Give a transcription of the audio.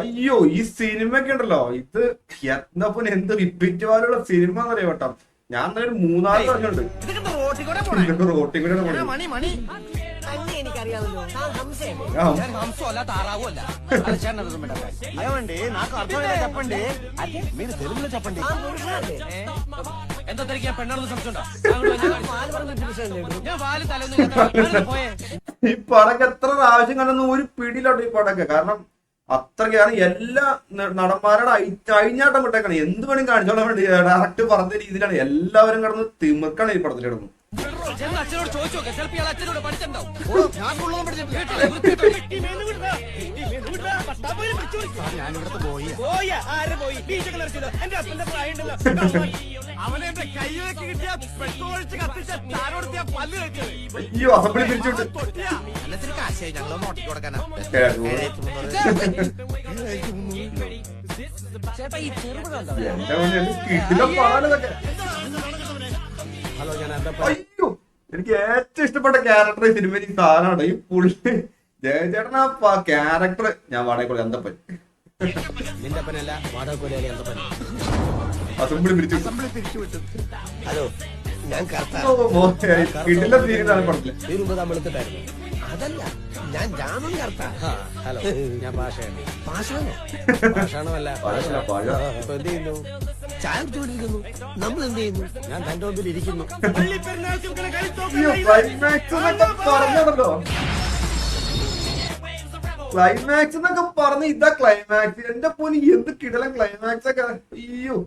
അയ്യോ ഈ സിനിമ ഒക്കെ ഉണ്ടല്ലോ ഇത് എന്താ എന്ത് റിപ്പീറ്റ് പോലുള്ള സിനിമ എന്നറിയാം കേട്ടോ. ഞാൻ ഒരു 3-4 പറഞ്ഞുണ്ട് റോട്ടിൽ കൂടെ చెప్పండి. ഈ പടക്ക് എത്ര പ്രാവശ്യം കണ്ടെന്ന് ഒരു പിടിയിലോട്ട് ഈ പടക്ക്. കാരണം അത്രയ്ക്കാണ് എല്ലാ നടന്മാരുടെ അഴിഞ്ഞാട്ടം വിട്ടേക്കാണ്. എന്ത് വേണം കാണിച്ചോളാൻ വേണ്ടി ഡയറക്റ്റ് പറഞ്ഞ രീതിയിലാണ് എല്ലാവരും കിടന്ന് തിമിർക്കാണ് ഈ പടത്തിൽ കിടന്നു. അയ്യോ അസംബ്ലി പിരിച്ചുണ്ട്. അയ്യോ എനിക്ക് ഏറ്റവും ഇഷ്ടപ്പെട്ട ക്യാരക്ടർ ഈ സിനിമയിൽ ഈ സാധനമാണ്. ഈ പുള്ളി ജയചേട്ടൻ ആ ക്യാരക്ടർ ഞാൻ വാടകയ്ക്കുള്ള എന്തപ്പൻ അസംബ്ലി പിരിച്ചു വിട്ടു. ഹലോ ഞാൻ കിട്ടില്ല തീരുന്നതാണ് പടത്തില്. അതല്ല ഞാൻ രാമൻ കർത്ത. ഹലോ ഞാൻ പാഷയാണ്. പാഷാണോ? പാഷാണമല്ല ഇപ്പൊ എന്ത് ചെയ്യുന്നു? ചായ കുടിച്ചുകൊണ്ടിരിക്കുന്നു. നമ്മൾ എന്ത് ചെയ്യുന്നു? ഞാൻ തന്റെ മുമ്പിൽ ഇരിക്കുന്നു. ക്ലൈമാക്സ് എന്നൊക്കെ പറഞ്ഞ ഇതാ ക്ലൈമാക്സ്. എന്റെ പോലും എന്ത് കിടലൻ ക്ലൈമാക്സ് ഒക്കെ. അയ്യോ